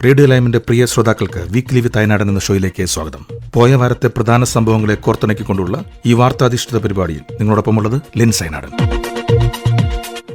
Radio ലൈമിന്റെ പ്രിയ ശ്രോതാക്കൾക്ക് weekly വിത്ത് അയനാടൻ എന്ന ഷോയിലേക്ക് സ്വാഗതം. പോയ വാരത്തെ പ്രധാന സംഭവങ്ങളെ കോർത്തിണക്കിക്കൊണ്ടുള്ള ഈ വാർത്താധിഷ്ഠിത പരിപാടിയിൽ നിങ്ങളോടൊപ്പമുള്ളത് ലിൻസ് അയനാടൻ.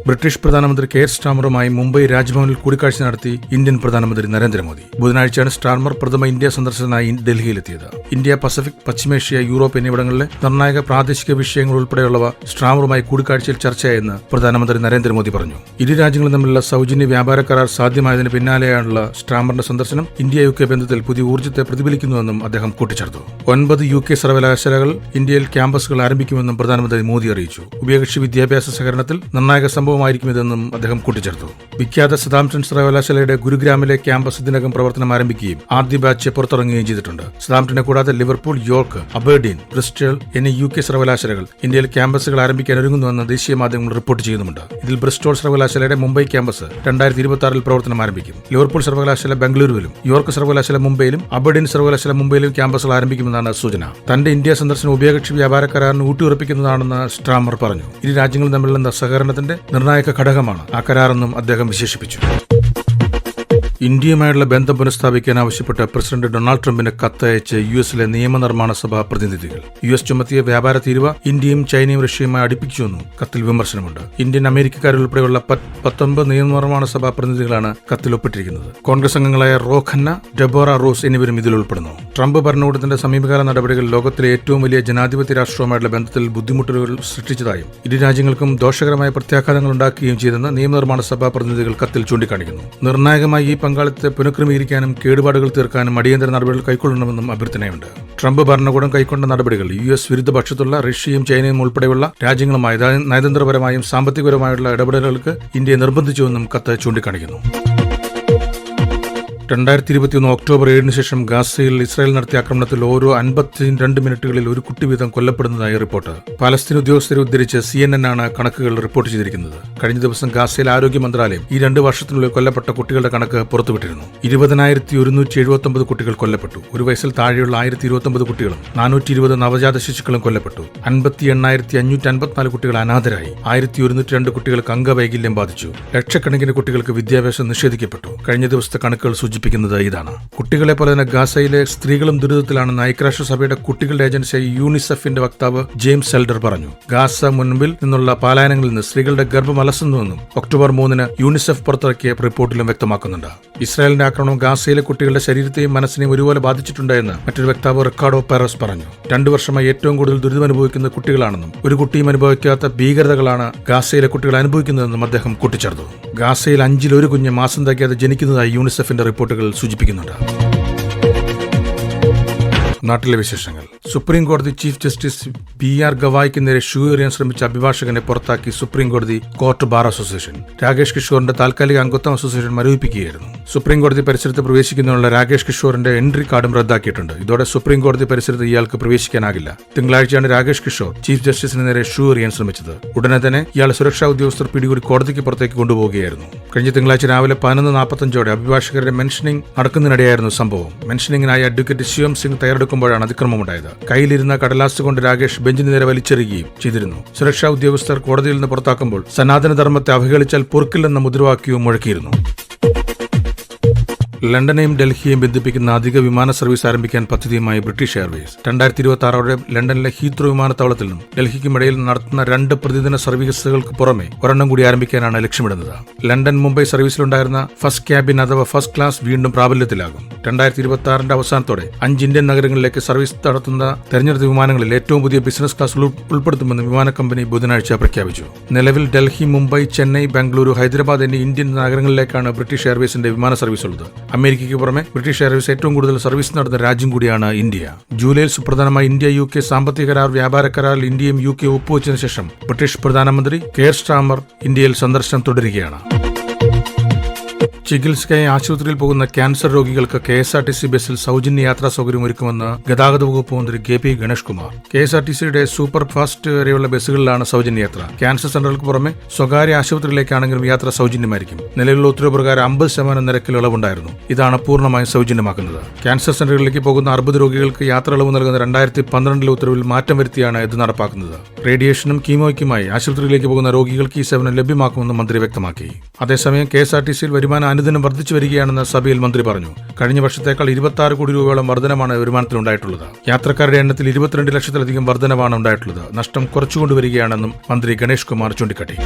ബ്രിട്ടീഷ് പ്രധാനമന്ത്രി കെയർ സ്റ്റാർമറുമായി മുംബൈ രാജ്ഭവനിൽ കൂടിക്കാഴ്ച നടത്തി ഇന്ത്യൻ പ്രധാനമന്ത്രി നരേന്ദ്രമോദി. ബുധനാഴ്ചയാണ് സ്റ്റാർമർ പ്രഥമ ഇന്ത്യ സന്ദർശനത്തിനായി ഡൽഹിയിലെത്തിയത്. ഇന്ത്യ, പസഫിക്, പശ്ചിമേഷ്യ, യൂറോപ്പ് എന്നിവിടങ്ങളിലെ നിർണായക പ്രാദേശിക വിഷയങ്ങൾ ഉൾപ്പെടെയുള്ളവ സ്റ്റാർമറുമായി കൂടിക്കാഴ്ചയിൽ ചർച്ചയായെന്ന് പ്രധാനമന്ത്രി നരേന്ദ്രമോദി പറഞ്ഞു. ഇരു രാജ്യങ്ങളും തമ്മിലുള്ള സൗജന്യ വ്യാപാര കരാർ സാധ്യമായതിന് പിന്നാലെയാണുള്ള സ്റ്റാർമറിന്റെ സന്ദർശനം ഇന്ത്യ UK ബന്ധത്തിൽ പുതിയ ഊർജ്ജത്തെ പ്രതിഫലിക്കുന്നുവെന്നും അദ്ദേഹം കൂട്ടിച്ചേർത്തു. 9 UK സർവകലാശാലകൾ ഇന്ത്യയിൽ ക്യാമ്പസുകൾ ആരംഭിക്കുമെന്നും പ്രധാനമന്ത്രി മോദി അറിയിച്ചു. ഉഭയകക്ഷി വിദ്യാഭ്യാസ സഹകരണത്തിൽ നിർണായക സംഭവമായിരിക്കും ഇതെന്നും അദ്ദേഹം കൂട്ടിച്ചേർത്തു. വിഖ്യാത സതാംപ്ടൺ സർവകലാശാലയുടെ ഗുരുഗ്രാമിലെ ക്യാമ്പസ് ഇതിനകം പ്രവർത്തനം ആരംഭിക്കുകയും ആദ്യ ബാച്ച് പുറത്തിറങ്ങുകയും ചെയ്തിട്ടുണ്ട്. സതാംപ്ടനെ കൂടാതെ ലിവർപൂൾ, യോർക്ക്, അബേർഡീൻ, ബ്രിസ്റ്റൽ എന്നീ UK സർവകലാശാലകൾ ഇന്ത്യയിൽ ക്യാമ്പസുകൾ ആരംഭിക്കാൻ ഒരുങ്ങുന്നുവെന്ന് ദേശീയ മാധ്യമങ്ങൾ റിപ്പോർട്ട് ചെയ്യുന്നുമുണ്ട്. ഇതിൽ ബ്രിസ്റ്റോൾ സർവകലാശാലയുടെ മുംബൈ ക്യാമ്പസ് 2026 പ്രവർത്തനം ആരംഭിക്കും. ലിവർപൂൾ സർവകലാശാല ബംഗളൂരുവിലും, യോർക്ക് സർവകലാശാല മുംബൈയിലും, അബേർഡീൻ സർവകലാശാല മുംബൈയിലും ക്യാമ്പസുകൾ ആരംഭിക്കുമെന്നാണ് സൂചന. തന്റെ ഇന്ത്യ സന്ദർശനം ഉഭയകക്ഷി വ്യാപാര കരാറിന് ഊട്ടിയുറപ്പിക്കുന്നതാണെന്ന് സ്റ്റാർമർ പറഞ്ഞു. ഇരു രാജ്യങ്ങളും തമ്മിലുള്ള സഹകരണത്തിന്റെ നിർണായക ഘടകമാണ് ആ കരാറെന്നും അദ്ദേഹം വിശേഷിപ്പിച്ചു. ഇന്ത്യയുമായുള്ള ബന്ധം പുനഃസ്ഥാപിക്കാൻ ആവശ്യപ്പെട്ട പ്രസിഡന്റ് ഡൊണാൾഡ് ട്രംപിന് കത്തയച്ച് US നിയമനിർമ്മാണ സഭാ പ്രതിനിധികൾ. US ചുമത്തിയ വ്യാപാര തീരുവ ഇന്ത്യയും ചൈനയും റഷ്യയുമായി അടുപ്പിച്ചുവെന്നും കത്തിൽ വിമർശനമുണ്ട്. ഇന്ത്യൻ അമേരിക്കക്കാരുൾപ്പെടെയുള്ള 19 നിയമനിർമ്മാണ സഭാ പ്രതിനിധികളാണ് കത്തിൽ ഒപ്പിട്ടിരിക്കുന്നത്. കോൺഗ്രസ് അംഗങ്ങളായ റോ ഖന്ന, ഡെബോറ റോസ് എന്നിവരും ഇതിൽ ഉൾപ്പെടുന്നു. ട്രംപ് ഭരണകൂടത്തിന്റെ സമീപകാല നടപടികൾ ലോകത്തിലെ ഏറ്റവും വലിയ ജനാധിപത്യ രാഷ്ട്രവുമായുള്ള ബന്ധത്തിൽ ബുദ്ധിമുട്ടുകൾ സൃഷ്ടിച്ചതായും ഇരു രാജ്യങ്ങൾക്കും ദോഷകരമായ പ്രത്യാഘാതങ്ങൾ ഉണ്ടാക്കുകയും ചെയ്തെന്ന് നിയമനിർമ്മാണ സഭാ പ്രതിനിധികൾ കത്തിൽ ചൂണ്ടിക്കാണിക്കുന്നു. നിർണായകമായി ഈ പങ്കാളിത്തത്തെ പുനഃക്രമീകരിക്കാനും കേടുപാടുകൾ തീർക്കാനും അടിയന്തര നടപടികൾ കൈക്കൊള്ളണമെന്നും അഭ്യർത്ഥനയുണ്ട്. ട്രംപ് ഭരണകൂടം കൈക്കൊണ്ട നടപടികൾ US വിരുദ്ധ പക്ഷത്തുള്ള റഷ്യയും ചൈനയും ഉൾപ്പെടെയുള്ള രാജ്യങ്ങളുമായി നയതന്ത്രപരമായും സാമ്പത്തികപരമായുള്ള ഇടപെടലുകൾക്ക് ഇന്ത്യയെ നിർബന്ധിച്ചുവെന്നും കത്ത് ചൂണ്ടിക്കാണിക്കുന്നു. 2021 ഒക്ടോബർ 7 ശേഷം ഗാസയിൽ ഇസ്രായേൽ നടത്തിയ ആക്രമണത്തിൽ ഓരോ 52 മിനിറ്റുകളിൽ ഒരു കുട്ടി വീതം കൊല്ലപ്പെടുന്നതായി റിപ്പോർട്ട്. പാലസ്തീൻ ഉദ്യോഗസ്ഥരെ ഉദ്ധരിച്ച് CNN ആണ് കണക്കുകൾ റിപ്പോർട്ട് ചെയ്തിരിക്കുന്നത്. കഴിഞ്ഞ ദിവസം ഗാസയിൽ ആരോഗ്യ മന്ത്രാലയം ഈ 2 വർഷത്തിനുള്ളിൽ കൊല്ലപ്പെട്ട കുട്ടികളുടെ കണക്ക് പുറത്തുവിട്ടിരുന്നു. 20,179 കുട്ടികൾ കൊല്ലപ്പെട്ടു. 1 വയസ്സിൽ താഴെയുള്ള 1029 കുട്ടികളും 420 നവജാത ശിശുക്കളും കൊല്ലപ്പെട്ടു. 58,554 കുട്ടികൾ അനാഥരായി. 1,102 കുട്ടികൾക്ക് അംഗവൈകല്യം ബാധിച്ചു. ലക്ഷക്കണക്കിന് കുട്ടികൾക്ക് വിദ്യാഭ്യാസം നിഷേധിക്കപ്പെട്ടു. കഴിഞ്ഞ ദിവസത്തെ കണക്കുകൾ സൂചിപ്പിക്കുന്നത് ഇതാണ്. കുട്ടികളെ പോലെ തന്നെ ഗാസയിലെ സ്ത്രീകളും ദുരിതത്തിലാണെന്ന് ഐക്യരാഷ്ട്രസഭയുടെ കുട്ടികളുടെ ഏജൻസിയായ യൂണിസെഫിന്റെ വക്താവ് ജെയിംസ് എൽഡർ പറഞ്ഞു. ഗാസ മുൻപിൽ നിന്നുള്ള പലായനങ്ങളിൽ നിന്ന് സ്ത്രീകളുടെ ഗർഭം അലസുന്നുവെന്നും ഒക്ടോബർ 3 യൂണിസെഫ് പുറത്തിറക്കിയ റിപ്പോർട്ടിലും വ്യക്തമാക്കുന്നുണ്ട്. ഇസ്രായേലിന്റെ ആക്രമണം ഗാസയിലെ കുട്ടികളുടെ ശരീരത്തെയും മനസ്സിനെയും ഒരുപോലെ ബാധിച്ചിട്ടുണ്ടെന്ന് മറ്റൊരു വക്താവ് റിക്കാർഡോ പെറസ് പറഞ്ഞു. 2 വർഷമായി ഏറ്റവും കൂടുതൽ ദുരിതമനുഭവിക്കുന്ന കുട്ടികളാണെന്നും ഒരു കുട്ടിയും അനുഭവിക്കാത്ത ഭീകരതകളാണ് ഗാസയിലെ കുട്ടികൾ അനുഭവിക്കുന്നതെന്നും അദ്ദേഹം കൂട്ടിച്ചേർത്തു. ഗാസയിൽ 5-ൽ 1 കുഞ്ഞ് മാസം തികയാതെ ജനിക്കുന്നതായി യൂണിസെഫിന്റെ റിപ്പോർട്ടുകൾ സൂചിപ്പിക്കുന്നുണ്ട്. നാട്ടിലെ വിശേഷങ്ങൾ. സുപ്രീം കോടതി ചീഫ് ജസ്റ്റിസ് PR ഗവായിക്ക് നേരെ ഷൂ എറിയാൻ ശ്രമിച്ച അഭിഭാഷകനെ പുറത്താക്കി സുപ്രീം കോടതി കോർട്ട് ബാർ അസോസിയേഷൻ. രാകേഷ് കിഷോറിന്റെ താൽക്കാലിക അംഗത്വം അസോസിയേഷൻ മരവിപ്പിക്കുകയായിരുന്നു. സുപ്രീം കോടതി പരിസരത്ത് പ്രവേശിക്കുന്നതിനുള്ള രാകേഷ് കിഷോറിന്റെ എൻട്രി കാർഡും റദ്ദാക്കിയിട്ടുണ്ട്. ഇതോടെ സുപ്രീം കോടതി പരിസരത്ത് ഇയാൾക്ക് പ്രവേശിക്കാനാകില്ല. തിങ്കളാഴ്ചയാണ് രാകേഷ് കിഷോർ ചീഫ് ജസ്റ്റിസിന് നേരെ ഷൂ എറിയാൻ ശ്രമിച്ചത്. ഉടനെ തന്നെ ഇയാളെ സുരക്ഷാ ഉദ്യോഗസ്ഥർ പിടികൂടി കോടതിക്ക് പുറത്തേക്ക് കൊണ്ടുപോവുകയായിരുന്നു. കഴിഞ്ഞ തിങ്കളാഴ്ച രാവിലെ 11:45 അഭിഭാഷകരുടെ മെൻഷനിംഗ് നടക്കുന്നതിനിടെയായിരുന്നു സംഭവം. മെൻഷനിംഗിനായി അഡ്വക്കേറ്റ് ശിവം സിംഗ് തയ്യാറെടുക്കുമ്പോഴാണ് അതിക്രമമുണ്ടായത്. കയ്യിലിരുന്ന കടലാസ് കൊണ്ട് രാകേഷ് ബെഞ്ചിന് നേരെ വലിച്ചെറിയുകയും ചെയ്തിരുന്നു. സുരക്ഷാ ഉദ്യോഗസ്ഥർ കോടതിയിൽ നിന്ന് പുറത്താക്കുമ്പോൾ സനാതനധർമ്മത്തെ അവഹേളിച്ചാൽ പൊറുക്കില്ലെന്ന മുദ്രാവാക്യവും മുഴക്കിയിരുന്നു. ലണ്ടനെയും ഡൽഹിയെയും ബന്ധിപ്പിക്കുന്ന അധിക വിമാന സർവീസ് ആരംഭിക്കാൻ പദ്ധതിയുമായി ബ്രിട്ടീഷ് എയർവേസ്. 2026 ലണ്ടനിലെ ഹീത്രോ വിമാനത്താവളത്തിൽ നിന്നും ഡൽഹിക്കുമിടയിൽ നടത്തുന്ന 2 പ്രതിദിന സർവീസുകൾക്ക് പുറമെ ഒരെണ്ണം കൂടി ആരംഭിക്കാനാണ് ലക്ഷ്യമിടുന്നത്. ലണ്ടൻ മുംബൈ സർവീസിലുണ്ടായിരുന്ന ഫസ്റ്റ് ക്യാബിൻ അഥവാ ഫസ്റ്റ് ക്ലാസ് വീണ്ടും പ്രാബല്യത്തിലാകും. 2026 അവസാനത്തോടെ 5 ഇന്ത്യൻ നഗരങ്ങളിലേക്ക് സർവീസ് നടത്തുന്ന തെരഞ്ഞെടുത്ത വിമാനങ്ങളിൽ ഏറ്റവും പുതിയ ബിസിനസ് ക്ലാസ് ഉൾപ്പെടുത്തുമെന്ന് വിമാന കമ്പനി ബുധനാഴ്ച പ്രഖ്യാപിച്ചു. നിലവിൽ ഡൽഹി, മുംബൈ, ചെന്നൈ, ബംഗളൂരു, ഹൈദരാബാദ് എന്നീ ഇന്ത്യൻ നഗരങ്ങളിലേക്കാണ് ബ്രിട്ടീഷ് എയർവേസിന്റെ വിമാന സർവീസ് ഉള്ളത്. അമേരിക്കയ്ക്ക് പുറമെ ബ്രിട്ടീഷ് എയർവേസ് ഏറ്റവും കൂടുതൽ സർവീസ് നടത്തുന്ന രാജ്യം കൂടിയാണ് ഇന്ത്യ. ജൂലൈയിൽ സുപ്രധാനമായ ഇന്ത്യ UK സാമ്പത്തിക കരാർ വ്യാപാര കരാറിൽ ഇന്ത്യയും UK ഒപ്പുവെച്ചതിനു ശേഷം ബ്രിട്ടീഷ് പ്രധാനമന്ത്രി കെയർ സ്റ്റാർമർ ഇന്ത്യയിൽ സന്ദർശനം തുടരുകയാണ്. ചികിത്സയ്ക്കായി ആശുപത്രിയിൽ പോകുന്ന ക്യാൻസർ രോഗികൾക്ക് KSRTC ബസ്സിൽ സൗജന്യ യാത്രാ സൗകര്യം ഒരുക്കുമെന്ന് ഗതാഗത വകുപ്പ് മന്ത്രി KP ഗണേഷ് കുമാർ. KSRTCയുടെ സൂപ്പർ ഫാസ്റ്റ് വരെയുള്ള ബസ്സുകളിലാണ് സൗജന്യ യാത്ര. ക്യാൻസർ സെന്ററുകൾക്ക് പുറമെ സ്വകാര്യ ആശുപത്രിയിലേക്കാണെങ്കിലും യാത്ര സൗജന്യമായിരിക്കും. നിലവിലുള്ള ഉത്തരവ് പ്രകാരം 50% നിരക്കിൽ ഇളവുണ്ടായിരുന്നു. ഇതാണ് പൂർണ്ണമായും സൗജന്യമാക്കുന്നത്. ക്യാൻസർ സെന്ററുകളിലേക്ക് പോകുന്ന 60 രോഗികൾക്ക് യാത്ര ഇളവ് നൽകുന്ന 2012 ഉത്തരവിൽ മാറ്റം വരുത്തിയാണ് ഇത് നടപ്പാക്കുന്നത്. റേഡിയേഷനും കീമോയ്ക്കുമായി ആശുപത്രിയിലേക്ക് പോകുന്ന രോഗികൾക്ക് ഈ സേവനം ലഭ്യമാക്കുമെന്ന് മന്ത്രി വ്യക്തമാക്കി. അതേസമയം KSRTCയിൽ വരുമാന അനുദിനം വർദ്ധിച്ചു വരികയാണെന്ന് സഭയിൽ മന്ത്രി പറഞ്ഞു. കഴിഞ്ഞ വർഷത്തേക്കാൾ 26 കോടി രൂപയോളം വർധനമാണ് വരുമാനത്തിലുണ്ടായിട്ടുള്ളത്. യാത്രക്കാരുടെ എണ്ണത്തിൽ 22 ലക്ഷത്തിലധികം വർധനവാണ് ഉണ്ടായിട്ടുള്ളത്. നഷ്ടം കുറച്ചുകൊണ്ടുവരികയാണെന്നും മന്ത്രി ഗണേഷ് കുമാർ ചൂണ്ടിക്കാട്ടി.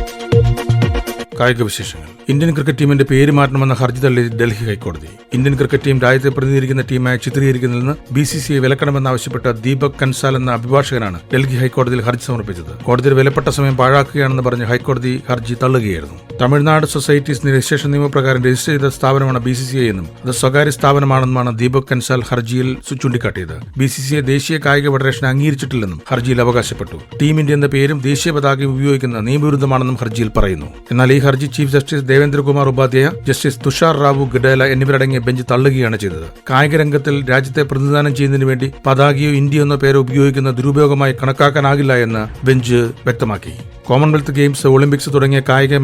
കായിക വിശേഷങ്ങൾ. ഇന്ത്യൻ ക്രിക്കറ്റ് ടീമിന്റെ പേര് മാറ്റണമെന്ന ഹർജി തള്ളി ഡൽഹി ഹൈക്കോടതി. ഇന്ത്യൻ ക്രിക്കറ്റ് ടീം രാജ്യത്തെ പ്രതിനിധീകരിക്കുന്ന ടീമായി ചിത്രീകരിക്കുന്നതിൽ നിന്ന് BCCI വിലക്കണമെന്നാവശ്യപ്പെട്ട ദീപക് കൻസാൽ എന്ന അഭിഭാഷകനാണ് ഡൽഹി ഹൈക്കോടതിയിൽ ഹർജി സമർപ്പിച്ചത്. കോടതിയിൽ വിലപ്പെട്ട സമയം പാഴാക്കുകയാണെന്ന് പറഞ്ഞ് ഹൈക്കോടതി ഹർജി തള്ളുകയായിരുന്നു. തമിഴ്നാട് സൊസൈറ്റീസ് രജിസ്ട്രേഷൻ നിയമപ്രകാരം രജിസ്റ്റർ ചെയ്ത സ്ഥാപനമാണ് BCCI എന്നും അത് സ്വകാര്യ സ്ഥാപനമാണെന്നുമാണ് ദീപക് കൻസാൽ ഹർജിയിൽ ചൂണ്ടിക്കാട്ടിയത്. BCCI ദേശീയ കായിക ഫെഡറേഷനെ അംഗീകരിച്ചിട്ടില്ലെന്നും ഹർജിയിൽ അവകാശപ്പെട്ടു. ടീം ഇന്ത്യ എന്ന പേരും ദേശീയ പതാകയും ഉപയോഗിക്കുന്ന നിയമവിരുദ്ധമാണെന്നും ഹർജിയിൽ പറയുന്നു. എന്നാൽ ഈ ഹർജി chief justice Devendrakumar Upadhyaya, justice Tushar Rao Gadela എന്നിവരടങ്ങിയ ബെഞ്ച് തള്ളുകയാണ് ചെയ്തത്. കായിക രംഗത്തിൽ രാജ്യത്തെ പ്രതിനിധാനം ചെയ്യുന്നതിന് വേണ്ടി പതാകയോ ഇന്ത്യ എന്നോ പേരോ ഉപയോഗിക്കുന്ന ദുരുപയോഗമായി കണക്കാക്കാനാകില്ല എന്ന് ബെഞ്ച് വ്യക്തമാക്കി. കോമൺവെൽത്ത് ഗെയിംസ്, ഒളിമ്പിക്സ് തുടങ്ങിയ കായിക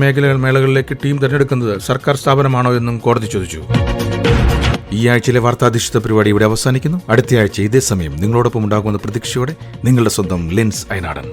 മേളകളിലേക്ക് ടീം തിരഞ്ഞെടുക്കുന്നത് സർക്കാർ സ്ഥാപനമാണോ എന്നും കോടതി ചോദിച്ചു. ഈ ആഴ്ചയിലെ വാർത്താധിഷ്ഠിത പരിപാടി ഇവിടെ അവസാനിക്കുന്നു. അടുത്ത ആഴ്ച ഇതേ സമയം നിങ്ങളോടൊപ്പം ഉണ്ടാകുമെന്ന പ്രതീക്ഷയോടെ നിങ്ങളുടെ സ്വന്തം ലെൻസ് അയനാടൻ.